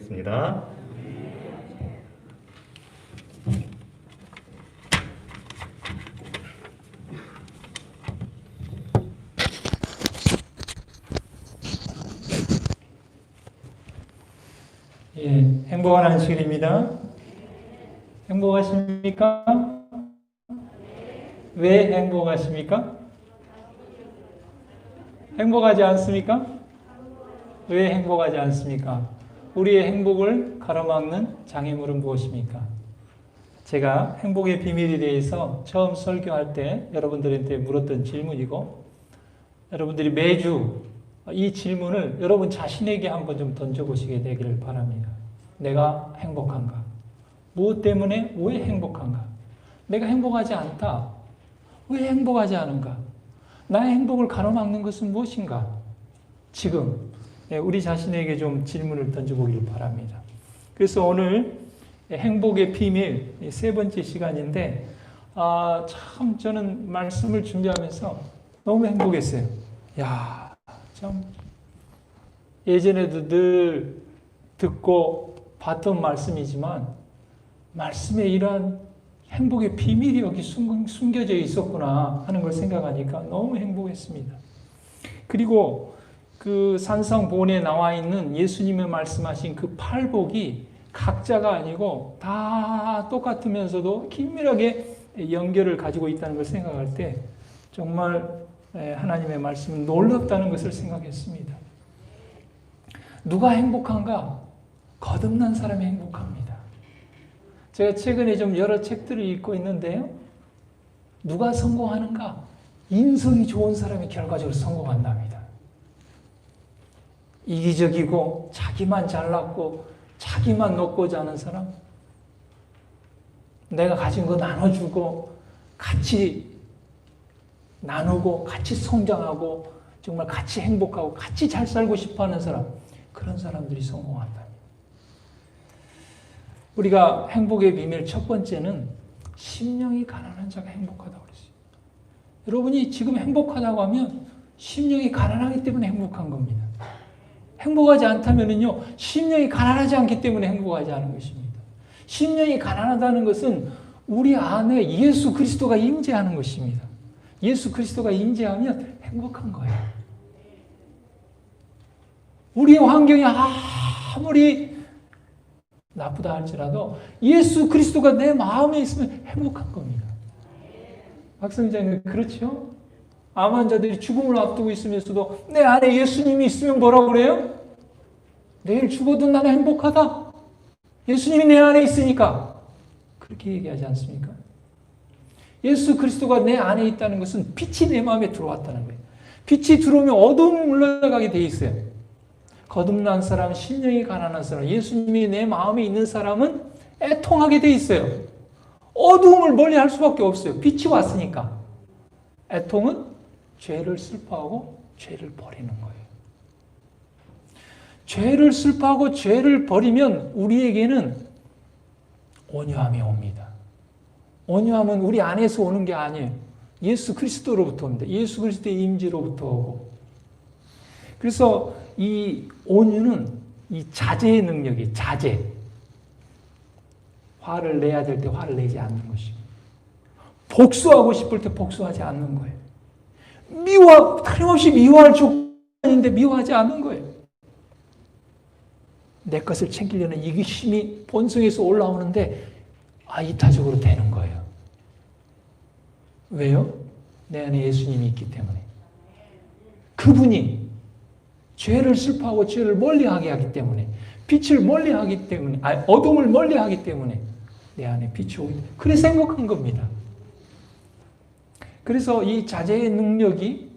습니다. 행복한 안식일입니다. 행복하십니까? 왜 행복하십니까? 행복하지 않습니까? 왜 행복하지 않습니까? 우리의 행복을 가로막는 장애물은 무엇입니까? 제가 행복의 비밀에 대해서 처음 설교할 때 여러분들한테 물었던 질문이고, 여러분들이 매주 이 질문을 여러분 자신에게 한번 좀 던져보시게 되기를 바랍니다. 내가 행복한가? 무엇 때문에 왜 행복한가? 내가 행복하지 않다. 왜 행복하지 않은가? 나의 행복을 가로막는 것은 무엇인가? 지금 우리 자신에게 좀 질문을 던져보기를 바랍니다. 그래서 오늘 행복의 비밀 세 번째 시간인데, 참 저는 말씀을 준비하면서 너무 행복했어요. 참 예전에도 늘 듣고 봤던 말씀이지만 말씀에 이러한 행복의 비밀이 여기 숨겨져 있었구나 하는 걸 생각하니까 너무 행복했습니다. 그리고 그 산성본에 나와 있는 예수님이 말씀하신 그 팔복이 각자가 아니고 다 똑같으면서도 긴밀하게 연결을 가지고 있다는 걸 생각할 때 정말 하나님의 말씀은 놀랍다는 것을 생각했습니다. 누가 행복한가? 거듭난 사람이 행복합니다. 제가 최근에 좀 여러 책들을 읽고 있는데요. 누가 성공하는가? 인성이 좋은 사람이 결과적으로 성공한답니다. 이기적이고 자기만 잘났고 자기만 높고자 하는 사람, 내가 가진 거 나눠주고 같이 나누고 같이 성장하고 정말 같이 행복하고 같이 잘 살고 싶어하는 사람, 그런 사람들이 성공한다. 우리가 행복의 비밀 첫 번째는 심령이 가난한 자가 행복하다고 그랬어요. 여러분이 지금 행복하다고 하면 심령이 가난하기 때문에 행복한 겁니다. 행복하지 않다면요, 심령이 가난하지 않기 때문에 행복하지 않은 것입니다. 심령이 가난하다는 것은 우리 안에 예수 그리스도가 임재하는 것입니다. 예수 그리스도가 임재하면 행복한 거예요. 우리의 환경이 아무리 나쁘다 할지라도 예수 그리스도가 내 마음에 있으면 행복한 겁니다. 박성장님, 그렇죠? 암 환자들이 죽음을 앞두고 있으면서도 내 안에 예수님이 있으면 뭐라고 그래요? 내일 죽어도 나는 행복하다. 예수님이 내 안에 있으니까. 그렇게 얘기하지 않습니까? 예수 그리스도가 내 안에 있다는 것은 빛이 내 마음에 들어왔다는 거예요. 빛이 들어오면 어둠이 물러가게 돼 있어요. 거듭난 사람, 심령이 가난한 사람, 예수님이 내 마음에 있는 사람은 애통하게 돼 있어요. 어두움을 멀리할 수밖에 없어요. 빛이 왔으니까. 애통은 죄를 슬퍼하고 죄를 버리는 거예요. 죄를 슬퍼하고 죄를 버리면 우리에게는 온유함이 옵니다. 온유함은 우리 안에서 오는 게 아니에요. 예수 그리스도로부터 옵니다. 예수 그리스도의 임재로부터 오고. 그래서 이 온유는 이 자제의 능력이, 자제. 화를 내야 될 때 화를 내지 않는 것입니다. 복수하고 싶을 때 복수하지 않는 거예요. 틀림없이 미워할 조건인데 미워하지 않는 거예요. 내 것을 챙기려는 이기심이 본성에서 올라오는데 이타적으로 되는 거예요. 왜요? 내 안에 예수님이 있기 때문에. 그분이 죄를 슬퍼하고 죄를 멀리하게 하기 때문에, 빛을 멀리하기 때문에, 어둠을 멀리하기 때문에 내 안에 빛이 오기 때문에. 그래서 행복한 겁니다. 그래서 이 자제의 능력이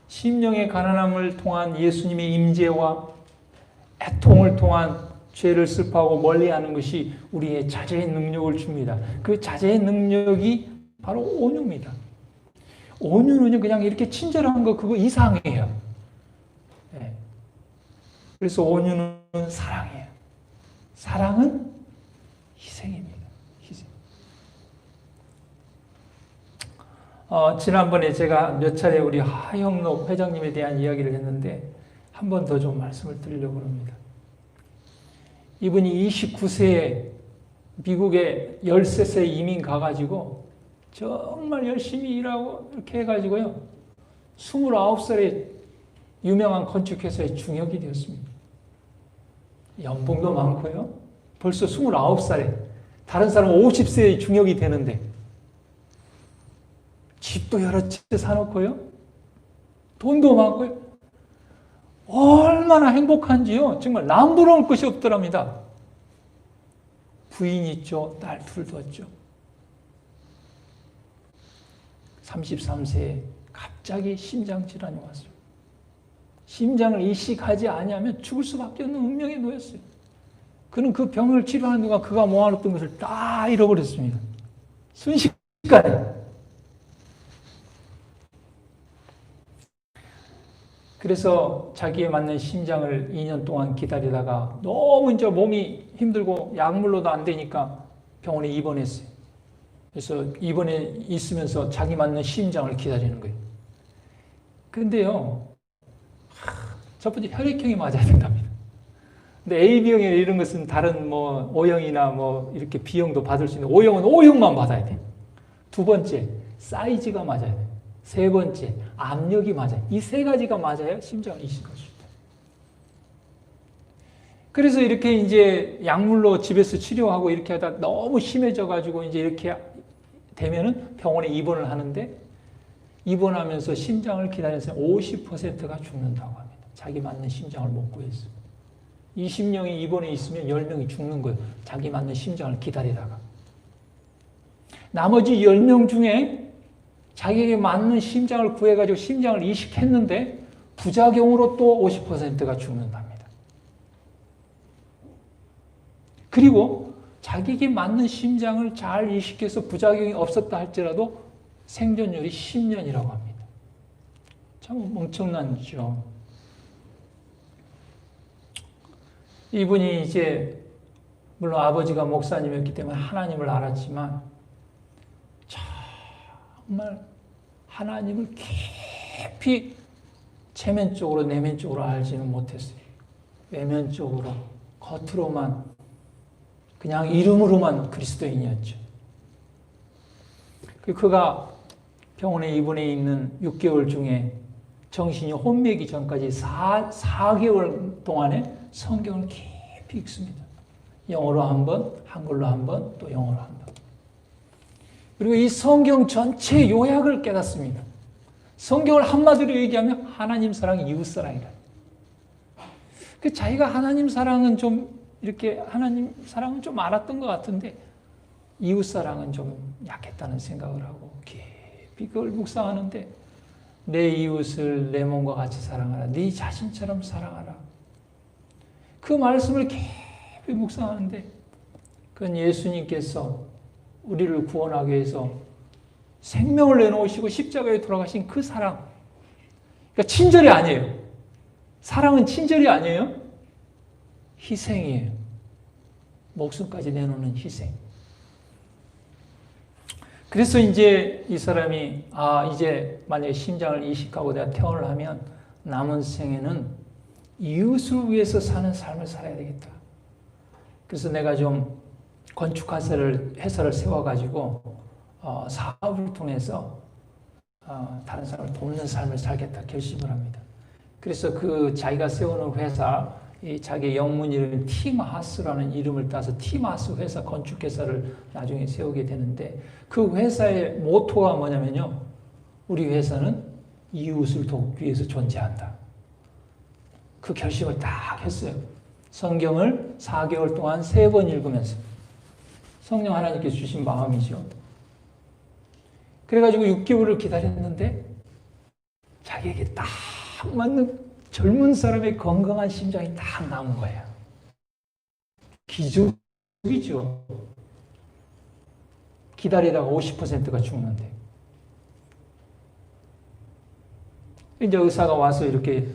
심령의 가난함을 통한 예수님의 임재와 애통을 통한 죄를 슬퍼하고 멀리하는 것이 우리의 자제의 능력을 줍니다. 그 자제의 능력이 바로 온유입니다. 온유는 그냥 이렇게 친절한 거 그거 이상해요. 네. 그래서 온유는 사랑이에요. 사랑은 희생입니다. 희생. 지난번에 제가 몇 차례 우리 하영록 회장님에 대한 이야기를 했는데 한 번 더 좀 말씀을 드리려고 합니다. 이분이 29세에 미국에 13세 이민 가가지고 정말 열심히 일하고 이렇게 해가지고요. 29살에 유명한 건축회사의 중역이 되었습니다. 연봉도 많고요. 벌써 29살에 다른 사람은 50세의 중역이 되는데 집도 여러 채 사놓고요. 돈도 많고요. 얼마나 행복한지요. 정말 남부러울 것이 없더랍니다. 부인 있죠. 딸 둘 뒀죠. 33세에 갑자기 심장질환이 왔어요. 심장을 이식하지 아니하면 죽을 수밖에 없는 운명에 놓였어요. 그는 그 병을 치료하는 동안 그가 모아놓던 것을 다 잃어버렸습니다. 순식간에. 그래서 자기에 맞는 심장을 2년 동안 기다리다가 너무 이제 몸이 힘들고 약물로도 안 되니까 병원에 입원했어요. 그래서 입원에 있으면서 자기 맞는 심장을 기다리는 거예요. 근데요, 첫 번째 혈액형이 맞아야 된답니다. 근데 AB형이나 이런 것은 다른 뭐 O형이나 뭐 이렇게 B형도 받을 수 있는 O형은 O형만 받아야 돼요. 두 번째, 사이즈가 맞아야 돼요. 세 번째, 압력이 맞아요. 이 세 가지가 맞아야 심장을 이식할 수 있다. 그래서 이렇게 이제 약물로 집에서 치료하고 이렇게 하다 너무 심해져가지고 이제 이렇게 되면은 병원에 입원을 하는데 입원하면서 심장을 기다리는 사람 50%가 죽는다고 합니다. 자기 맞는 심장을 못 구해서. 20명이 입원해 있으면 10명이 죽는 거예요. 자기 맞는 심장을 기다리다가. 나머지 10명 중에 자기에게 맞는 심장을 구해가지고 심장을 이식했는데 부작용으로 또 50%가 죽는답니다. 그리고 자기에게 맞는 심장을 잘 이식해서 부작용이 없었다 할지라도 생존율이 10년이라고 합니다. 참 엄청나죠. 이분이 이제 물론 아버지가 목사님이었기 때문에 하나님을 알았지만 정말 하나님을 깊이 체면적으로 내면적으로 알지는 못했어요. 외면적으로 겉으로만 그냥 이름으로만 그리스도인이었죠. 그가 병원에 입원해 있는 6개월 중에 정신이 혼미하기 전까지 4개월 동안에 성경을 깊이 읽습니다. 영어로 한 번, 한글로 한 번, 또 영어로 한 번. 그리고 이 성경 전체 요약을 깨닫습니다. 성경을 한마디로 얘기하면 하나님 사랑, 이웃 사랑이라. 자기가 하나님 사랑은 좀 이렇게 하나님 사랑은 좀 알았던 것 같은데 이웃 사랑은 좀 약했다는 생각을 하고 깊이 그걸 묵상하는데 내 이웃을 내 몸과 같이 사랑하라. 네 자신처럼 사랑하라. 그 말씀을 깊이 묵상하는데 그건 예수님께서 우리를 구원하기 위해서 생명을 내놓으시고 십자가에 돌아가신 그 사랑. 그러니까 친절이 아니에요. 사랑은 친절이 아니에요. 희생이에요. 목숨까지 내놓는 희생. 그래서 이제 이 사람이 이제 만약에 심장을 이식하고 내가 퇴원을 하면 남은 생에는 이웃을 위해서 사는 삶을 살아야 되겠다. 그래서 내가 좀 건축회사를 세워가지고 사업을 통해서 다른 사람을 돕는 삶을 살겠다 결심을 합니다. 그래서 그 자기가 세우는 회사, 자기 영문 이름 티마하스라는 이름을 따서 티마하스 회사 건축회사를 나중에 세우게 되는데 그 회사의 모토가 뭐냐면요. 우리 회사는 이웃을 돕기 위해서 존재한다. 그 결심을 딱 했어요. 성경을 4개월 동안 3번 읽으면서 성령 하나님께서 주신 마음이죠. 그래가지고 6개월을 기다렸는데 자기에게 딱 맞는 젊은 사람의 건강한 심장이 딱 나온 거예요. 기적이죠. 기다리다가 50%가 죽는데. 이제 의사가 와서 이렇게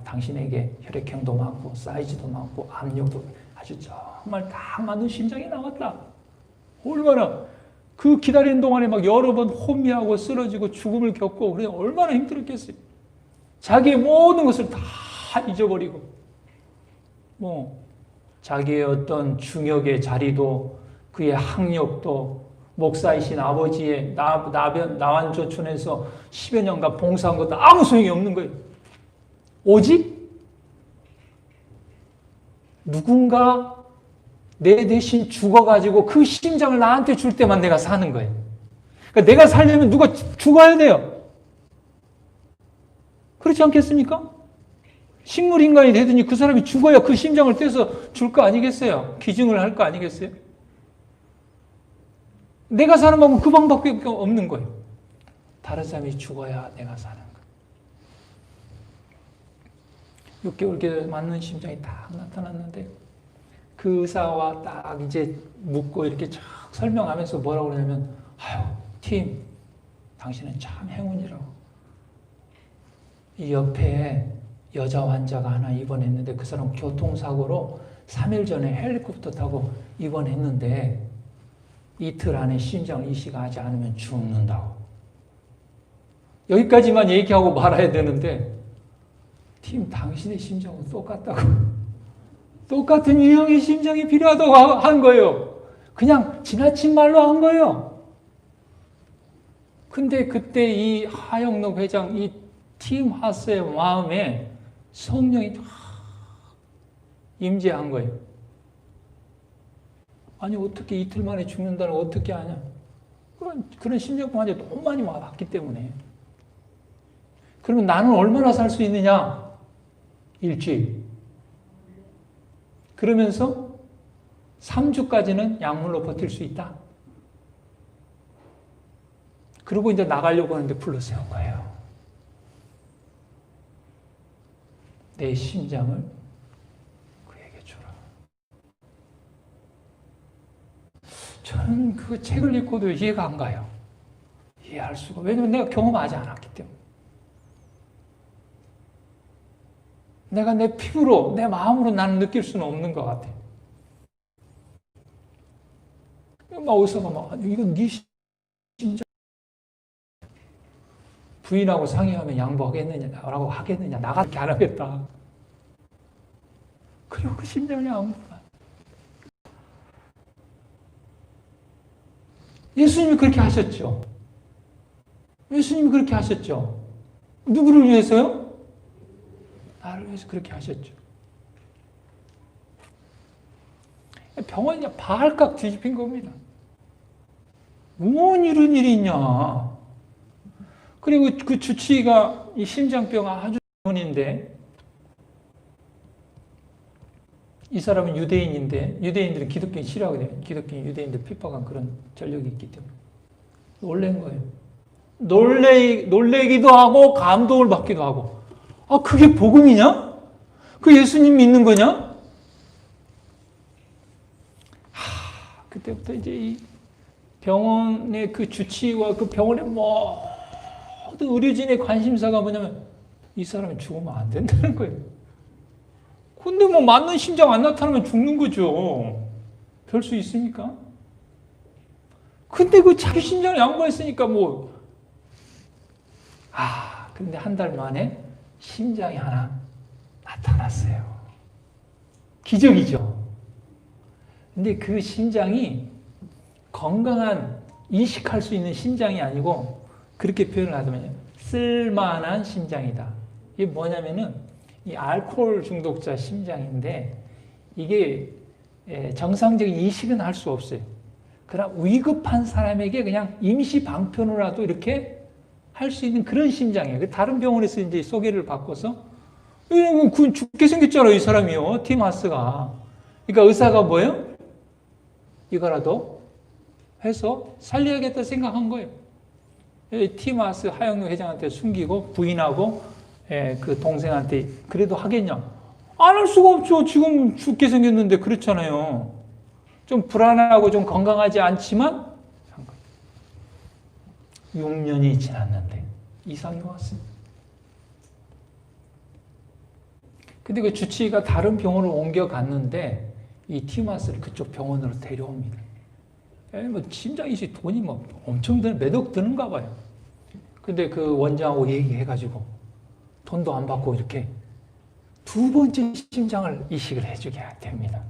당신에게 혈액형도 맞고 사이즈도 맞고 압력도 아주 정말 딱 맞는 심장이 나왔다. 얼마나 그 기다리는 동안에 막 여러 번 혼미하고 쓰러지고 죽음을 겪고 그래 얼마나 힘들었겠어요. 자기의 모든 것을 다 잊어버리고 자기의 어떤 중역의 자리도 그의 학력도 목사이신 아버지의 나완조촌에서 10여 년간 봉사한 것도 아무 소용이 없는 거예요. 오직 누군가 내 대신 죽어가지고 그 심장을 나한테 줄 때만 내가 사는 거예요. 그러니까 내가 살려면 누가 죽어야 돼요. 그렇지 않겠습니까? 식물인간이 되더니 그 사람이 죽어야 그 심장을 떼서 줄 거 아니겠어요? 기증을 할 거 아니겠어요? 내가 사는 방법은 그 방법밖에 없는 거예요. 다른 사람이 죽어야 내가 사는 거예요. 6개월 맞는 심장이 딱 나타났는데 그 의사와 딱 이제 묻고 이렇게 쫙 설명하면서 뭐라고 그러냐면, 아유, 팀, 당신은 참 행운이라고. 이 옆에 여자 환자가 하나 입원했는데 그 사람 교통사고로 3일 전에 헬리콥터 타고 입원했는데 이틀 안에 심장을 이식하지 않으면 죽는다고. 여기까지만 얘기하고 말아야 되는데 팀, 당신의 심장은 똑같다고. 똑같은 유형의 심장이 필요하다고 한 거예요. 그냥 지나친 말로 한 거예요. 근데 그때 이 하영록 회장, 이 팀 하스의 마음에 성령이 임재한 거예요. 아니, 어떻게 이틀 만에 죽는다는 걸 어떻게 아냐? 그런 심장병 환자 너무 많이 왔기 때문에. 그러면 나는 얼마나 살 수 있느냐? 일주일. 그러면서 3주까지는 약물로 버틸 수 있다. 그리고 이제 나가려고 하는데 불러세운 거예요. 내 심장을 그에게 주라. 저는 그 책을 읽고도 이해가 안 가요. 이해할 수가. 왜냐면 내가 경험하지 않았기 때문에. 내가 내 피부로, 내 마음으로 나는 느낄 수는 없는 것 같아요. 막 의사가 막, 이건 네 심장. 부인하고 상의하면 양보하겠느냐라고 하겠느냐. 나가 이렇게 안 하겠다. 그리고 그 심장을 양보가. 예수님이 그렇게 하셨죠. 예수님이 그렇게 하셨죠. 누구를 위해서요? 나를 위해서 그렇게 하셨죠. 병원이 발칵 뒤집힌 겁니다. 뭔 이런 일이 있냐. 그리고 그 주치의가 이 심장병 아주 전문인데, 이 사람은 유대인인데, 유대인들은 기독교인 싫어하거든요. 기독교인 유대인들 핍박한 그런 전력이 있기 때문에. 놀란 거예요. 놀래기도 하고, 감동을 받기도 하고. 아, 그게 복음이냐? 그 예수님 믿는 거냐? 그때부터 이제 이 병원의 그 주치의와 그 병원의 모든 의료진의 관심사가 뭐냐면, 이 사람이 죽으면 안 된다는 거예요. 근데 뭐 맞는 심장 안 나타나면 죽는 거죠. 별 수 있습니까? 근데 그 자기 심장을 양보했으니까 근데 한 달 만에 심장이 하나 나타났어요. 기적이죠. 근데 그 심장이 건강한, 이식할 수 있는 심장이 아니고, 그렇게 표현을 하자면 쓸만한 심장이다. 이게 뭐냐면은 이 알코올 중독자 심장인데, 이게 정상적인 이식은 할 수 없어요. 그러나 위급한 사람에게 그냥 임시 방편으로라도 이렇게 할 수 있는 그런 심장이에요. 다른 병원에서 이제 소개를 받고서, 그 죽게 생겼잖아요, 이 사람이요. 티마스가. 그러니까 의사가 뭐예요? 이거라도 해서 살려야겠다 생각한 거예요. 티마스 하영록 회장한테 숨기고 부인하고 그 동생한테 그래도 하겠냐? 안 할 수가 없죠. 지금 죽게 생겼는데. 그렇잖아요. 좀 불안하고 좀 건강하지 않지만 6년이 지났는데 이상이 왔습니다. 근데 그 주치의가 다른 병원을 옮겨갔는데 이 티마스를 그쪽 병원으로 데려옵니다. 뭐 심장이식 돈이 뭐 엄청 몇 억 드는가 봐요. 근데 그 원장하고 얘기해가지고 돈도 안 받고 이렇게 두 번째 심장을 이식을 해주게 됩니다.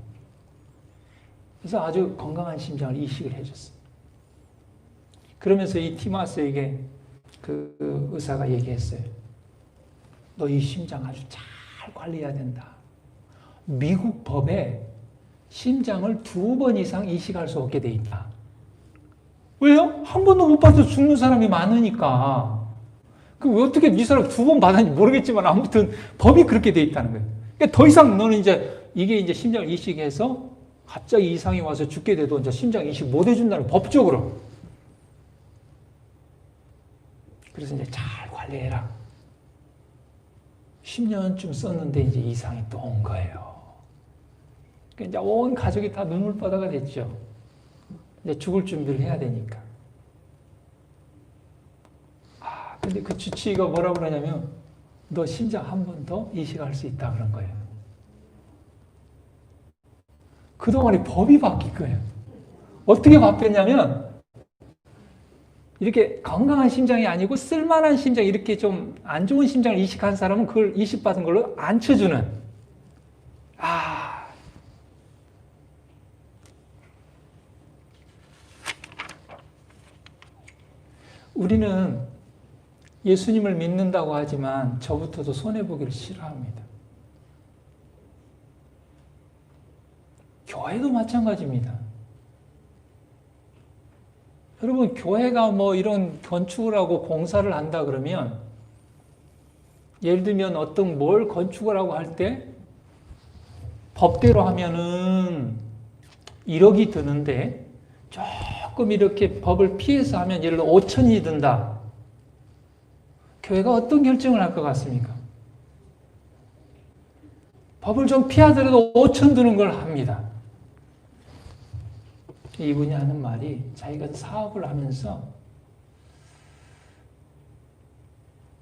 그래서 아주 건강한 심장을 이식을 해줬어요. 그러면서 이 티마스에게 그 의사가 얘기했어요. 너 이 심장 아주 잘 관리해야 된다. 미국 법에 심장을 2번 이상 이식할 수 없게 돼 있다. 왜요? 한 번도 못 받아서 죽는 사람이 많으니까. 그 어떻게 이 사람 2번 받았는지 모르겠지만 아무튼 법이 그렇게 돼 있다는 거예요. 그러니까 더 이상 너는 이게 이제 심장을 이식해서 갑자기 이상이 와서 죽게 돼도 이제 심장 이식 못 해준다는 법적으로. 그래서 이제 잘 관리해라. 10년쯤 썼는데 이제 이상이 또 온 거예요. 그러니까 이제 온 가족이 다 눈물바다가 됐죠. 이제 죽을 준비를 해야 되니까. 근데 그 주치의가 뭐라고 그러냐면, 너 심장 한 번 더 이식할 수 있다 그런 거예요. 그동안에 법이 바뀐 거예요. 어떻게 바뀌었냐면, 이렇게 건강한 심장이 아니고 쓸만한 심장, 이렇게 좀 안 좋은 심장을 이식한 사람은 그걸 이식받은 걸로 안 쳐주는. 우리는 예수님을 믿는다고 하지만 저부터도 손해보기를 싫어합니다. 교회도 마찬가지입니다. 여러분, 교회가 뭐 이런 건축을 하고 공사를 한다 그러면, 예를 들면 어떤 뭘 건축을 하고 할 때 법대로 하면은 1억이 드는데 조금 이렇게 법을 피해서 하면 예를 들어 5천이 든다. 교회가 어떤 결정을 할 것 같습니까? 법을 좀 피하더라도 5천 드는 걸 합니다. 이분이 하는 말이 자기가 사업을 하면서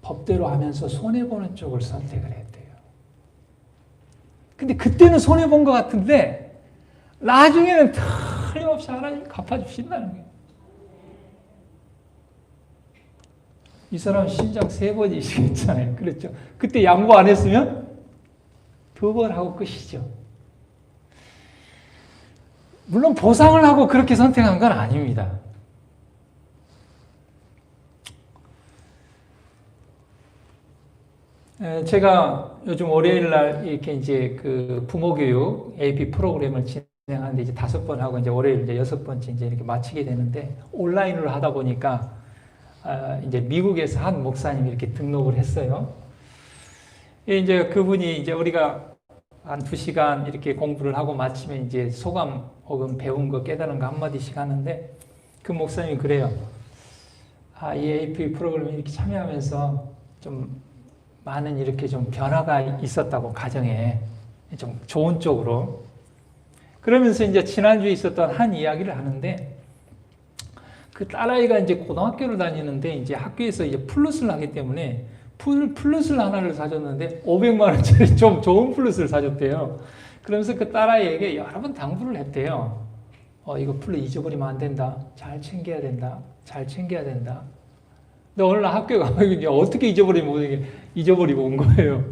법대로 하면서 손해보는 쪽을 선택을 했대요. 근데 그때는 손해본 것 같은데 나중에는 틀림없이 하나님 갚아주신다는 거예요. 이 사람 심장 3번 이식했잖아요. 그렇죠? 그때 양보 안 했으면 2번 하고 끝이죠. 물론 보상을 하고 그렇게 선택한 건 아닙니다. 제가 요즘 월요일 날 이렇게 이제 그 부모교육 AP 프로그램을 진행하는데 이제 5번 하고 이제 월요일 이제 6번째 이제 이렇게 마치게 되는데, 온라인으로 하다 보니까 이제 미국에서 한 목사님이 이렇게 등록을 했어요. 이제 그분이 이제 우리가 한 2시간 이렇게 공부를 하고 마치면 이제 소감 혹은 배운 거 깨달은 거 한마디씩 하는데, 그 목사님이 그래요. 이 AP 프로그램에 이렇게 참여하면서 좀 많은 이렇게 좀 변화가 있었다고, 가정에 좀 좋은 쪽으로. 그러면서 이제 지난주에 있었던 한 이야기를 하는데, 그 딸아이가 이제 고등학교를 다니는데 이제 학교에서 이제 플러스를 하기 때문에 플러스를 하나를 사줬는데 500만 원짜리 좀 좋은 플러스를 사줬대요. 그러면서 그 딸아이에게 여러 번 당부를 했대요. 이거 플러스 잊어버리면 안 된다. 잘 챙겨야 된다. 잘 챙겨야 된다. 근데 어느 날 학교에 가면 이제 어떻게 잊어버리고 온 거예요.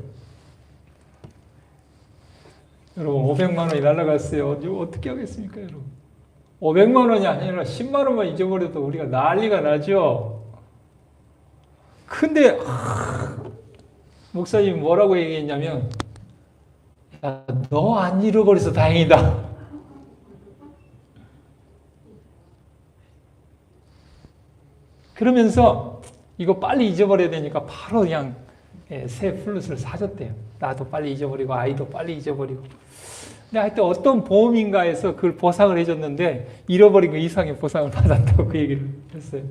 여러분, 500만 원이 날아갔어요. 어떻게 하겠습니까, 여러분? 500만 원이 아니라 10만 원만 잊어버려도 우리가 난리가 나죠. 근데 목사님이 뭐라고 얘기했냐면, 너 안 잃어버려서 다행이다. 그러면서 이거 빨리 잊어버려야 되니까 바로 그냥 새 플러스를 사줬대요. 나도 빨리 잊어버리고 아이도 빨리 잊어버리고. 근데 하여튼 어떤 보험인가에서 그걸 보상을 해줬는데 잃어버린 거 이상의 보상을 받았다고 그 얘기를 했어요.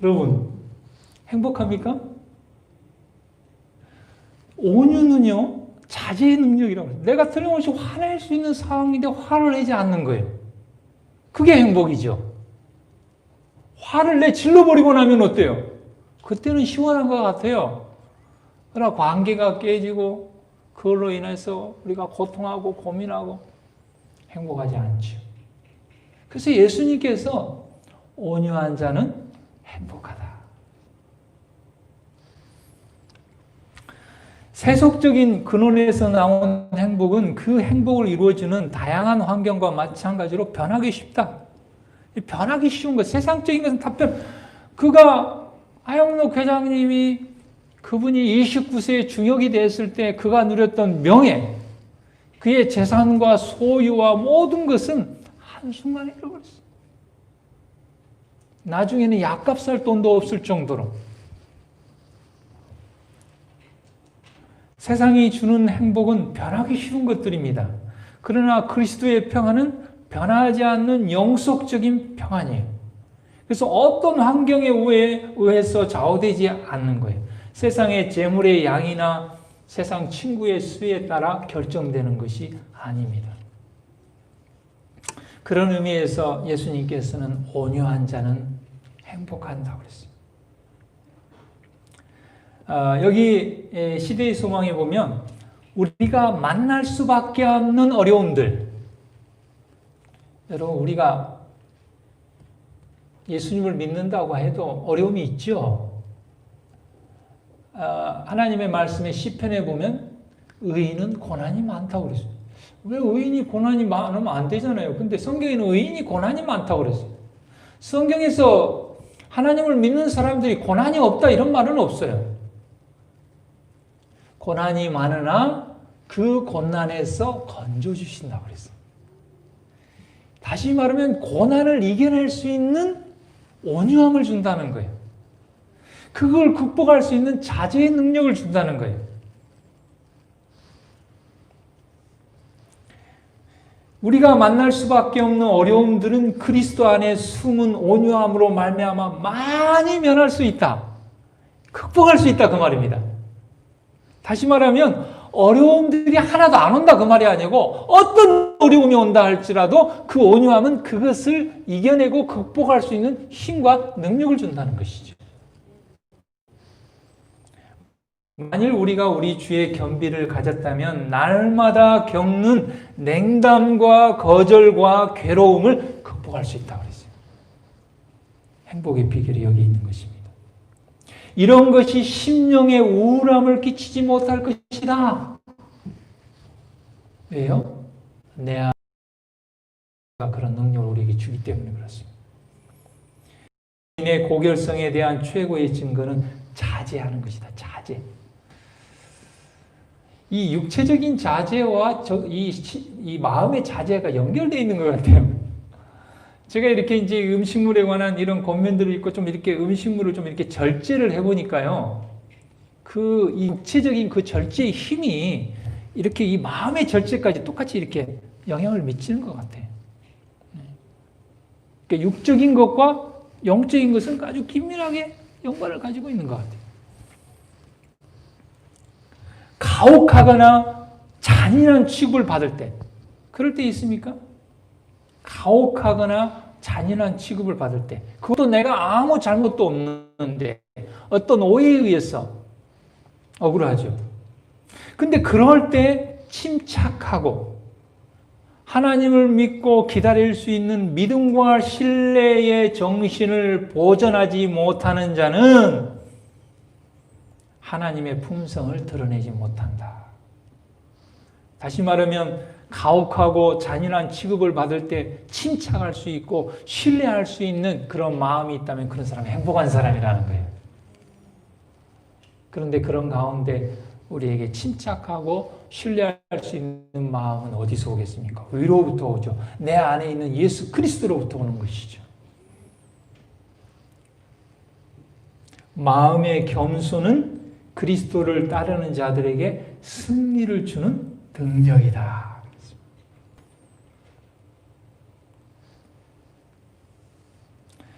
여러분, 행복합니까? 온유는요, 자제의 능력이라고 해요. 내가 틀림없이 화낼 수 있는 상황인데 화를 내지 않는 거예요. 그게 행복이죠. 화를 질러버리고 나면 어때요? 그때는 시원한 것 같아요. 그러나 관계가 깨지고 그걸로 인해서 우리가 고통하고 고민하고 행복하지 않죠. 그래서 예수님께서 온유한 자는 행복하다. 세속적인 근원에서 나온 행복은 그 행복을 이루어주는 다양한 환경과 마찬가지로 변하기 쉽다. 변하기 쉬운 것, 세상적인 것은 다 그가 하영록 회장님이 그분이 29세에 중역이 됐을 때 그가 누렸던 명예, 그의 재산과 소유와 모든 것은 한순간에 잃어버렸어요. 나중에는 약값 살 돈도 없을 정도로. 세상이 주는 행복은 변하기 쉬운 것들입니다. 그러나 그리스도의 평안은 변하지 않는 영속적인 평안이에요. 그래서 어떤 환경에 의해서 좌우되지 않는 거예요. 세상의 재물의 양이나 세상 친구의 수에 따라 결정되는 것이 아닙니다. 그런 의미에서 예수님께서는 온유한 자는 행복한다고 그랬어요. 여기 시대의 소망에 보면 우리가 만날 수밖에 없는 어려움들, 여러분 우리가 예수님을 믿는다고 해도 어려움이 있죠. 하나님의 말씀에 시편에 보면 의인은 고난이 많다고 그랬어요. 왜 의인이 고난이 많으면 안 되잖아요. 근데 성경에는 의인이 고난이 많다고 그랬어요. 성경에서 하나님을 믿는 사람들이 고난이 없다 이런 말은 없어요. 고난이 많으나 그 고난에서 건져주신다고 그랬어요. 다시 말하면 고난을 이겨낼 수 있는 온유함을 준다는 거예요. 그걸 극복할 수 있는 자제의 능력을 준다는 거예요. 우리가 만날 수밖에 없는 어려움들은 그리스도 안에 숨은 온유함으로 말미암아 많이 면할 수 있다. 극복할 수 있다 그 말입니다. 다시 말하면 어려움들이 하나도 안 온다 그 말이 아니고 어떤 어려움이 온다 할지라도 그 온유함은 그것을 이겨내고 극복할 수 있는 힘과 능력을 준다는 것이죠. 만일 우리가 우리 주의 겸비를 가졌다면 날마다 겪는 냉담과 거절과 괴로움을 극복할 수 있다고 그랬어요. 행복의 비결이 여기 있는 것입니다. 이런 것이 심령에 우울함을 끼치지 못할 것이다. 왜요? 내 안에 그런 능력을 우리에게 주기 때문에 그렇습니다. 인의 고결성에 대한 최고의 증거는 자제하는 것이다. 자제. 이 육체적인 자제와 이 마음의 자제가 연결되어 있는 것 같아요. 제가 이렇게 이제 음식물에 관한 이런 권면들을 읽고 좀 이렇게 음식물을 좀 이렇게 절제를 해보니까요. 이 육체적인 그 절제의 힘이 이렇게 이 마음의 절제까지 똑같이 이렇게 영향을 미치는 것 같아요. 그러니까 육적인 것과 영적인 것은 아주 긴밀하게 연관을 가지고 있는 것 같아요. 가혹하거나 잔인한 취급을 받을 때, 그럴 때 있습니까? 가혹하거나 잔인한 취급을 받을 때, 그것도 내가 아무 잘못도 없는데 어떤 오해에 의해서 억울하죠. 근데 그럴 때 침착하고 하나님을 믿고 기다릴 수 있는 믿음과 신뢰의 정신을 보존하지 못하는 자는 하나님의 품성을 드러내지 못한다. 다시 말하면 가혹하고 잔인한 취급을 받을 때 침착할 수 있고 신뢰할 수 있는 그런 마음이 있다면 그런 사람이 행복한 사람이라는 거예요. 그런데 그런 가운데 우리에게 침착하고 신뢰할 수 있는 마음은 어디서 오겠습니까? 위로부터 오죠. 내 안에 있는 예수 그리스도로부터 오는 것이죠. 마음의 겸손은 그리스도를 따르는 자들에게 승리를 주는 능력이다.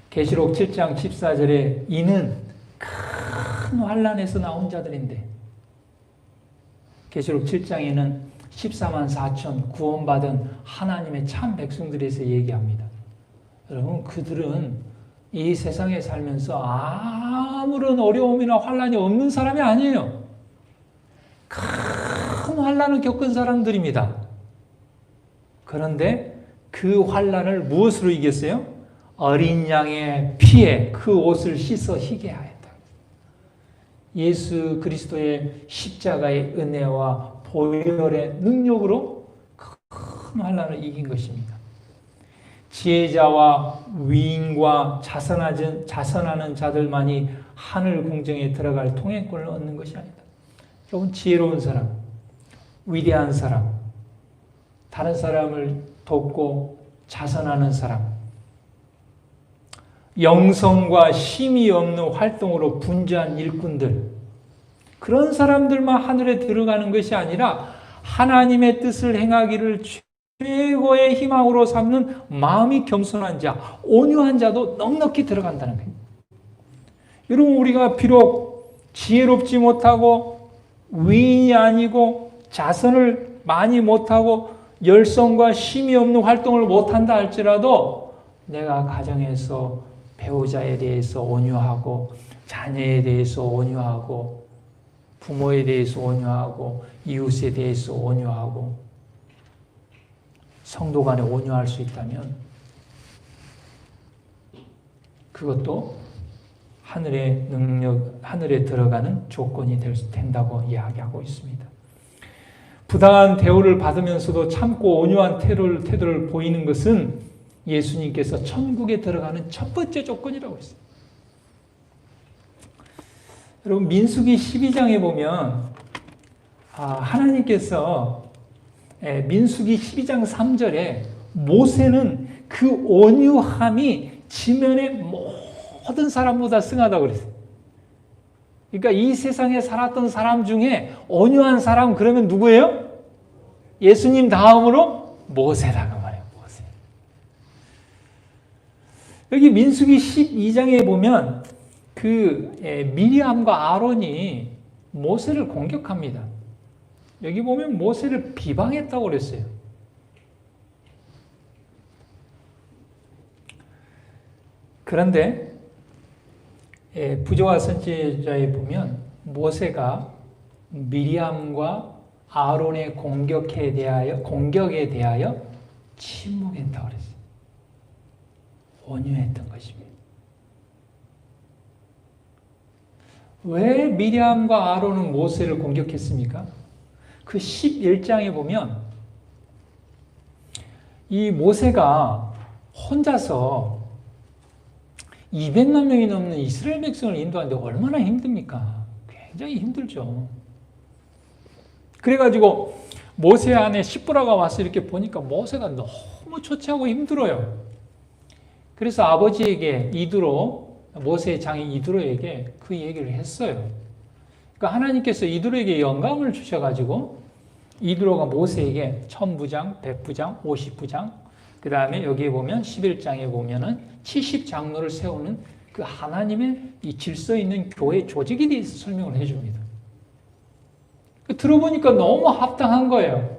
계시록 7장 14절에 이는 큰 환난에서 나온 자들인데, 계시록 7장에는 14만 4천 구원받은 하나님의 참 백성들에서 얘기합니다. 여러분, 그들은 이 세상에 살면서 아무런 어려움이나 환난이 없는 사람이 아니에요. 큰 환난을 겪은 사람들입니다. 그런데 그 환난을 무엇으로 이겼어요? 어린 양의 피에 그 옷을 씻어 희게 하였다. 예수 그리스도의 십자가의 은혜와 보혈의 능력으로 큰 환난을 이긴 것입니다. 지혜자와 위인과 자선하는 자들만이 하늘 궁정에 들어갈 통행권을 얻는 것이 아니다. 여러분, 지혜로운 사람, 위대한 사람, 다른 사람을 돕고 자선하는 사람, 영성과 힘이 없는 활동으로 분주한 일꾼들, 그런 사람들만 하늘에 들어가는 것이 아니라 하나님의 뜻을 행하기를 최고의 희망으로 삼는 마음이 겸손한 자, 온유한 자도 넉넉히 들어간다는 거예요. 여러분, 우리가 비록 지혜롭지 못하고 위인이 아니고 자선을 많이 못하고 열성과 힘이 없는 활동을 못한다 할지라도 내가 가정에서 배우자에 대해서 온유하고 자녀에 대해서 온유하고 부모에 대해서 온유하고 이웃에 대해서 온유하고 성도 간에 온유할 수 있다면 그것도 하늘의 능력, 하늘에 들어가는 조건이 된다고 이야기하고 있습니다. 부당한 대우를 받으면서도 참고 온유한 태도를 보이는 것은 예수님께서 천국에 들어가는 첫 번째 조건이라고 했어요. 여러분, 민수기 12장에 보면 하나님께서 민수기 12장 3절에 모세는 그 온유함이 지면의 모든 사람보다 승하다고 그랬어요. 그러니까 이 세상에 살았던 사람 중에 온유한 사람 그러면 누구예요? 예수님 다음으로 모세다 그 말이에요. 모세. 여기 민수기 12장에 보면 미리암과 아론이 모세를 공격합니다. 여기 보면 모세를 비방했다고 그랬어요. 그런데 부조와 선지자에 보면 모세가 미리암과 아론의 공격에 대하여 침묵했다고 그랬어요. 온유했던 것입니다. 왜 미리암과 아론은 모세를 공격했습니까? 그 11장에 보면 이 모세가 혼자서 200만 명이 넘는 이스라엘 백성을 인도하는데 얼마나 힘듭니까? 굉장히 힘들죠. 그래가지고 모세 안에 십부라가 와서 이렇게 보니까 모세가 너무 초췌하고 힘들어요. 그래서 아버지에게 모세의 장인 이드로에게 그 얘기를 했어요. 그러니까 하나님께서 이드로에게 영감을 주셔가지고 이드로가 모세에게 1000부장, 100부장, 50부장, 그 다음에 여기에 보면 11장에 보면은 70장로를 세우는 그 하나님의 이 질서 있는 교회 조직에 대해서 설명을 해줍니다. 들어보니까 너무 합당한 거예요.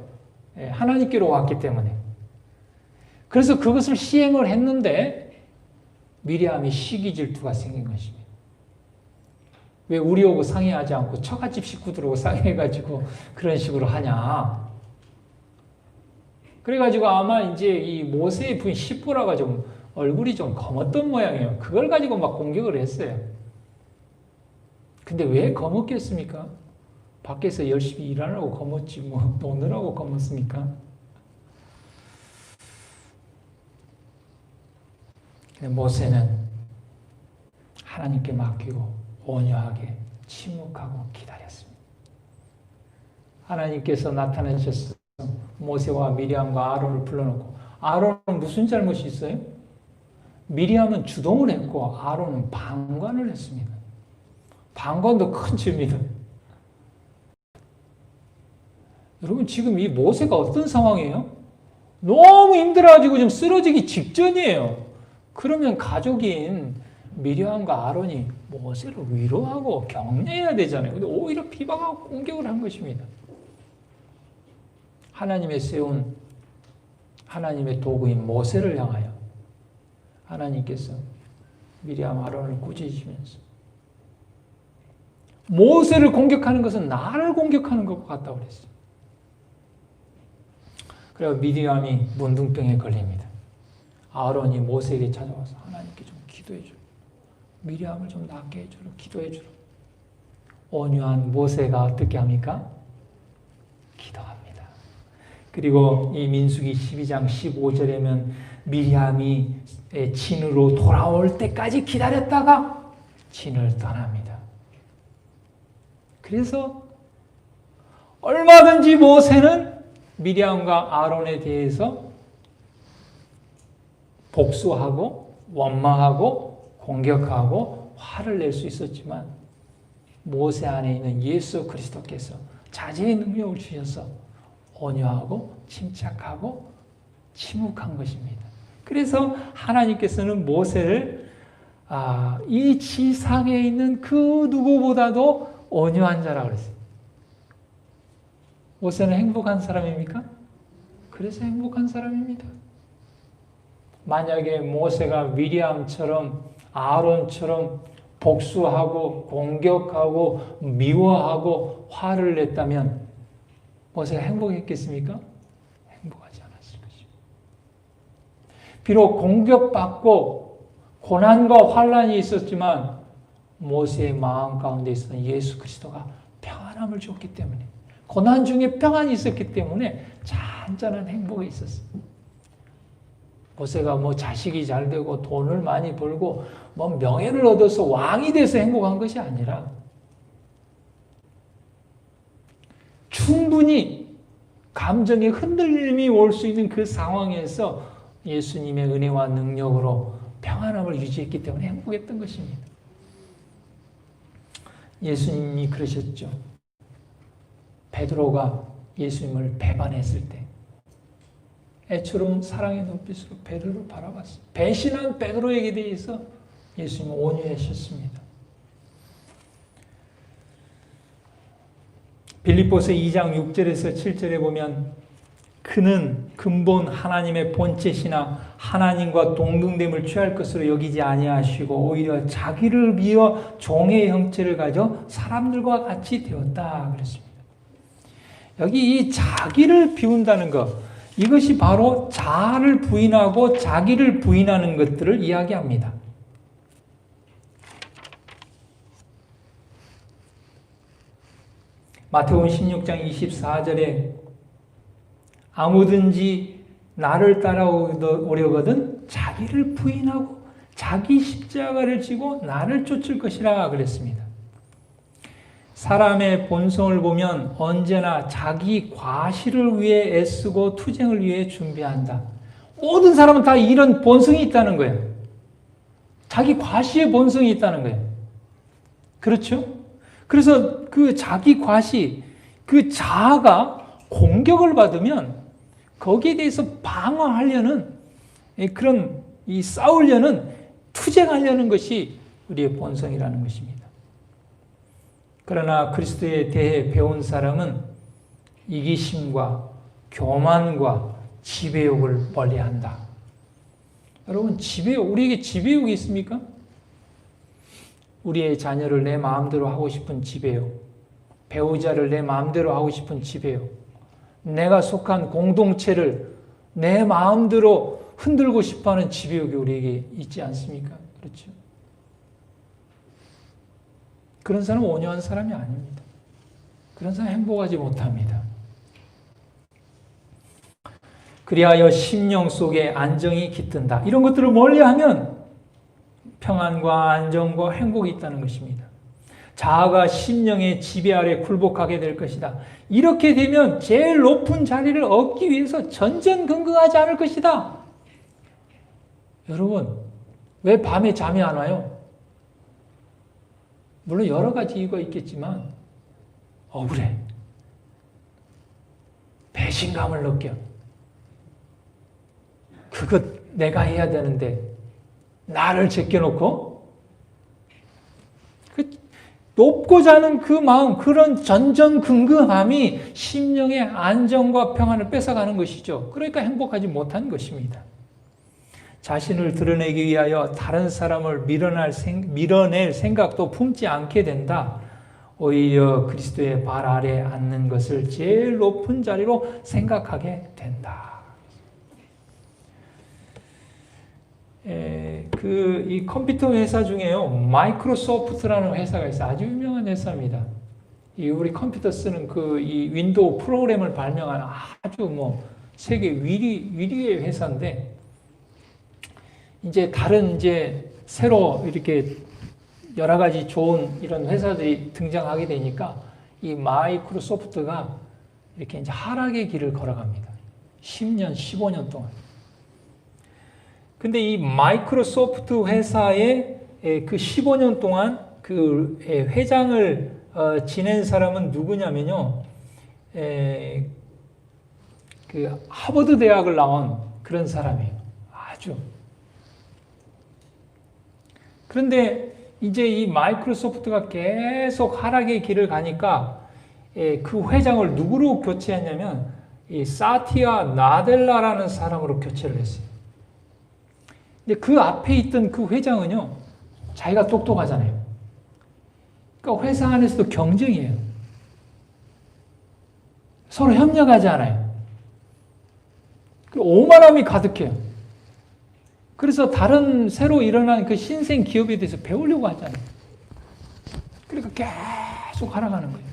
하나님께로 왔기 때문에. 그래서 그것을 시행을 했는데 미리암이 시기 질투가 생긴 것입니다. 왜 우리하고 상의하지 않고 처갓집 식구들하고 상의해가지고 그런 식으로 하냐. 그래가지고 아마 이제 이 모세의 부인 시보라가 좀 얼굴이 좀 검었던 모양이에요. 그걸 가지고 막 공격을 했어요. 근데 왜 검었겠습니까? 밖에서 열심히 일하라고 검었지 뭐 노느라고 검었습니까? 근데 모세는 하나님께 맡기고 온유하게 침묵하고 기다렸습니다. 하나님께서 나타나셔서 모세와 미리암과 아론을 불러놓고 아론은 무슨 잘못이 있어요? 미리암은 주동을 했고 아론은 방관을 했습니다. 방관도 큰 죄입니다. 여러분 지금 이 모세가 어떤 상황이에요? 너무 힘들어가지고 지금 쓰러지기 직전이에요. 그러면 가족인 미리암과 아론이 모세를 위로하고 격려해야 되잖아요. 근데 오히려 비방하고 공격을 한 것입니다. 하나님의 세운 하나님의 도구인 모세를 향하여 하나님께서 미리암 아론을 꾸짖으시면서 모세를 공격하는 것은 나를 공격하는 것과 같다고 그랬어요. 그래서 미리암이 문둥병에 걸립니다. 아론이 모세에게 찾아와서 하나님께 좀 기도해 주라. 미리암을 좀 낫게 해주라. 기도해 주라. 온유한 모세가 어떻게 합니까? 기도합니다. 그리고 이 민수기 12장 15절에면 미리암이 진으로 돌아올 때까지 기다렸다가 진을 떠납니다. 그래서 얼마든지 모세는 미리암과 아론에 대해서 복수하고 원망하고 공격하고 화를 낼 수 있었지만 모세 안에 있는 예수 그리스도께서 자제의 능력을 주셔서 온유하고 침착하고 침묵한 것입니다. 그래서 하나님께서는 모세를 이 지상에 있는 그 누구보다도 온유한 자라고 그랬어요. 모세는 행복한 사람입니까? 그래서 행복한 사람입니다. 만약에 모세가 미리암처럼 아론처럼 복수하고 공격하고 미워하고 화를 냈다면 모세가 행복했겠습니까? 행복하지 않았을 것입니다. 비록 공격받고 고난과 환난이 있었지만 모세의 마음 가운데 있었던 예수 그리스도가 평안함을 줬기 때문에 고난 중에 평안이 있었기 때문에 잔잔한 행복이 있었어요. 모세가 자식이 잘 되고 돈을 많이 벌고 명예를 얻어서 왕이 돼서 행복한 것이 아니라 충분히 감정의 흔들림이 올 수 있는 그 상황에서 예수님의 은혜와 능력으로 평안함을 유지했기 때문에 행복했던 것입니다. 예수님이 그러셨죠. 베드로가 예수님을 배반했을 때 애처럼 사랑의 눈빛으로 베드로를 바라봤어요. 배신한 베드로에게 대해서 예수님은 온유하셨습니다. 빌립보서 2장 6절에서 7절에 보면 그는 근본 하나님의 본체시나 하나님과 동등됨을 취할 것으로 여기지 아니하시고 오히려 자기를 비워 종의 형체를 가져 사람들과 같이 되었다 그랬습니다. 여기 이 자기를 비운다는 것, 이것이 바로 자아를 부인하고 자기를 부인하는 것들을 이야기합니다. 마태복음 16장 24절에 아무든지 나를 따라오려거든 자기를 부인하고 자기 십자가를 지고 나를 쫓을 것이라 그랬습니다. 사람의 본성을 보면 언제나 자기 과실을 위해 애쓰고 투쟁을 위해 준비한다. 모든 사람은 다 이런 본성이 있다는 거예요. 자기 과시의 본성이 있다는 거예요. 그렇죠? 그래서 그 자기 과시, 그 자아가 공격을 받으면 거기에 대해서 방어하려는 그런 싸우려는 투쟁하려는 것이 우리의 본성이라는 것입니다. 그러나 그리스도에 대해 배운 사람은 이기심과 교만과 지배욕을 멀리한다. 여러분, 우리에게 지배욕이 있습니까? 우리의 자녀를 내 마음대로 하고 싶은 지배욕, 배우자를 내 마음대로 하고 싶은 지배욕, 내가 속한 공동체를 내 마음대로 흔들고 싶어하는 지배욕이 우리에게 있지 않습니까? 그렇죠? 그런 사람은 온유한 사람이 아닙니다. 그런 사람은 행복하지 못합니다. 그리하여 심령 속에 안정이 깃든다. 이런 것들을 멀리하면 평안과 안정과 행복이 있다는 것입니다. 자아가 심령의 지배 아래 굴복하게 될 것이다. 이렇게 되면 제일 높은 자리를 얻기 위해서 전전긍긍하지 않을 것이다. 여러분, 왜 밤에 잠이 안 와요? 물론 여러 가지 이유가 있겠지만 억울해. 배신감을 느껴. 그것 내가 해야 되는데 나를 제껴놓고 높고자 하는 그 마음, 그런 전전긍긍함이 심령의 안정과 평안을 뺏어가는 것이죠. 그러니까 행복하지 못한 것입니다. 자신을 드러내기 위하여 다른 사람을 밀어낼 생각도 품지 않게 된다. 오히려 그리스도의 발 아래에 앉는 것을 제일 높은 자리로 생각하게 된다. 이 컴퓨터 회사 중에요, 마이크로소프트라는 회사가 있어요. 아주 유명한 회사입니다. 우리 컴퓨터 쓰는 이 윈도우 프로그램을 발명한 아주 세계 위리의 회사인데, 이제 다른 새로 이렇게 여러 가지 좋은 이런 회사들이 등장하게 되니까 이 마이크로소프트가 이렇게 이제 하락의 길을 걸어갑니다. 10년, 15년 동안. 근데 이 마이크로소프트 회사의 그 15년 동안 그 회장을 지낸 사람은 누구냐면요. 그 하버드 대학을 나온 그런 사람이에요. 아주. 그런데 이제 이 마이크로소프트가 계속 하락의 길을 가니까 그 회장을 누구로 교체했냐면 이 사티아 나델라라는 사람으로 교체를 했어요. 근데 그 앞에 있던 그 회장은요, 자기가 똑똑하잖아요. 그러니까 회사 안에서도 경쟁이에요. 서로 협력하지 않아요. 오만함이 가득해요. 그래서 다른 새로 일어난 그 신생 기업에 대해서 배우려고 하잖아요. 그러니까 계속 하락하는 거예요.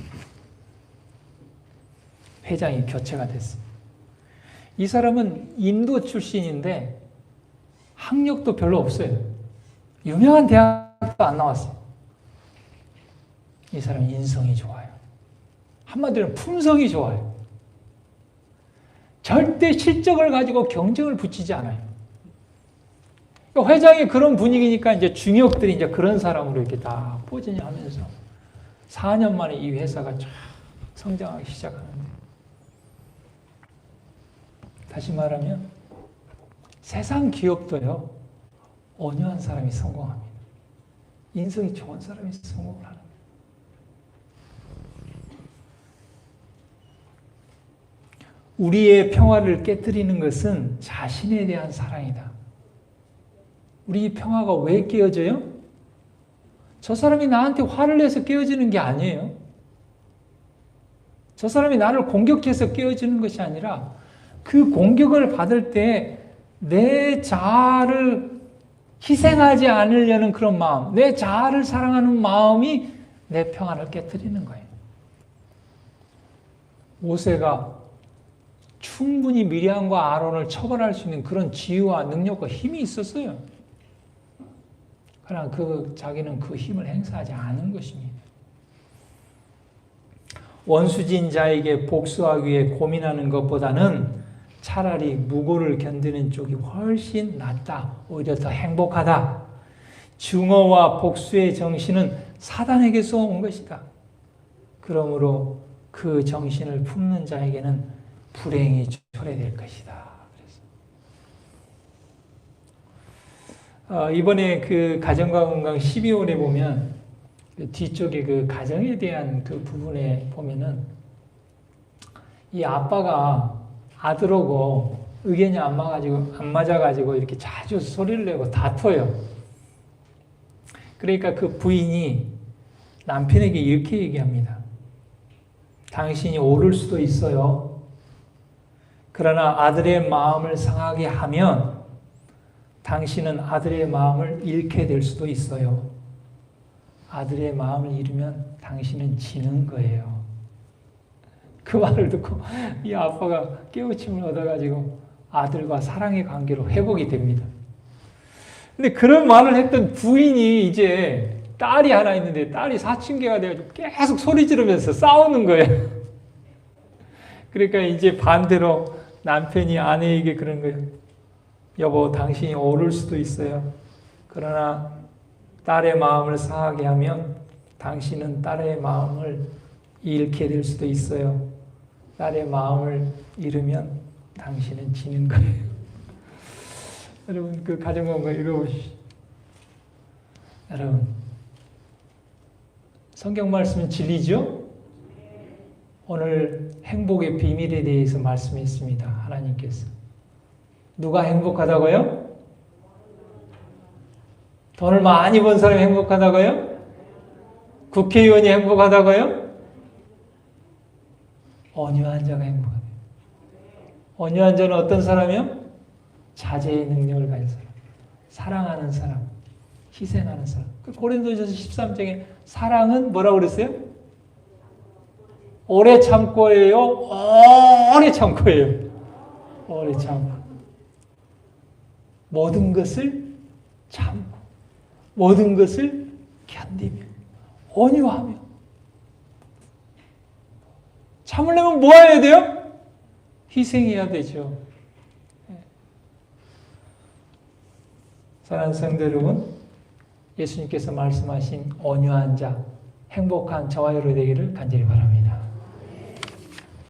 회장이 교체가 됐어요. 이 사람은 인도 출신인데 학력도 별로 없어요. 유명한 대학도 안 나왔어요. 이 사람은 인성이 좋아요. 한마디로 품성이 좋아요. 절대 실적을 가지고 경쟁을 붙이지 않아요. 그러니까 회장이 그런 분위기니까 이제 중역들이 이제 그런 사람으로 이렇게 다 포진이 하면서 4년 만에 이 회사가 쫙 성장하기 시작하는데, 다시 말하면 세상 기업도요, 온유한 사람이 성공합니다. 인성이 좋은 사람이 성공을 하는 거예요. 우리의 평화를 깨뜨리는 것은 자신에 대한 사랑이다. 우리 평화가 왜 깨어져요? 저 사람이 나한테 화를 내서 깨어지는 게 아니에요. 저 사람이 나를 공격해서 깨어지는 것이 아니라 그 공격을 받을 때 내 자아를 희생하지 않으려는 그런 마음, 내 자아를 사랑하는 마음이 내 평화를 깨뜨리는 거예요. 모세가 충분히 미리암과 아론을 처벌할 수 있는 그런 지혜와 능력과 힘이 있었어요. 그러나 자기는 그 힘을 행사하지 않은 것입니다. 원수진 자에게 복수하기 위해 고민하는 것보다는 차라리 무고를 견디는 쪽이 훨씬 낫다. 오히려 더 행복하다. 증오와 복수의 정신은 사단에게서 온 것이다. 그러므로 그 정신을 품는 자에게는 불행이 초래될 것이다. 이번에 그 가정과 건강 12월에 보면 그 뒤쪽에 그 가정에 대한 그 부분에 보면은 이 아빠가 아들하고 의견이 안 맞아가지고 이렇게 자주 소리를 내고 다퉈요. 그러니까 그 부인이 남편에게 이렇게 얘기합니다. 당신이 옳을 수도 있어요. 그러나 아들의 마음을 상하게 하면 당신은 아들의 마음을 잃게 될 수도 있어요. 아들의 마음을 잃으면 당신은 지는 거예요. 그 말을 듣고 이 아빠가 깨우침을 얻어가지고 아들과 사랑의 관계로 회복이 됩니다. 근데 그런 말을 했던 부인이 이제 딸이 하나 있는데 딸이 사춘기가 돼가지고 계속 소리 지르면서 싸우는 거예요. 그러니까 이제 반대로 남편이 아내에게 그런 거예요. 여보, 당신이 옳을 수도 있어요. 그러나 딸의 마음을 상하게 하면 당신은 딸의 마음을 잃게 될 수도 있어요. 딸의 마음을 잃으면 당신은 지는 거예요. 여러분, 그 가정관계 읽어보시죠. 여러분, 성경 말씀은 진리죠? 오늘 행복의 비밀에 대해서 말씀했습니다. 하나님께서. 누가 행복하다고요? 돈을 많이 번 사람이 행복하다고요? 국회의원이 행복하다고요? 온유한 자가 행복하다. 온유한 자는 어떤 사람이요? 자제의 능력을 가진 사람. 사랑하는 사람, 희생하는 사람. 고린도전서 13장에 사랑은 뭐라고 그랬어요? 오래 참고예요. 오래 참고예요. 오래 참고. 모든 것을 참고, 모든 것을 견디며, 온유하며. 참으려면 뭐 해야 돼요? 희생해야 되죠. 사랑하는 성도 여러분, 예수님께서 말씀하신 온유한 자, 행복한 저와 여러분 되기를 간절히 바랍니다.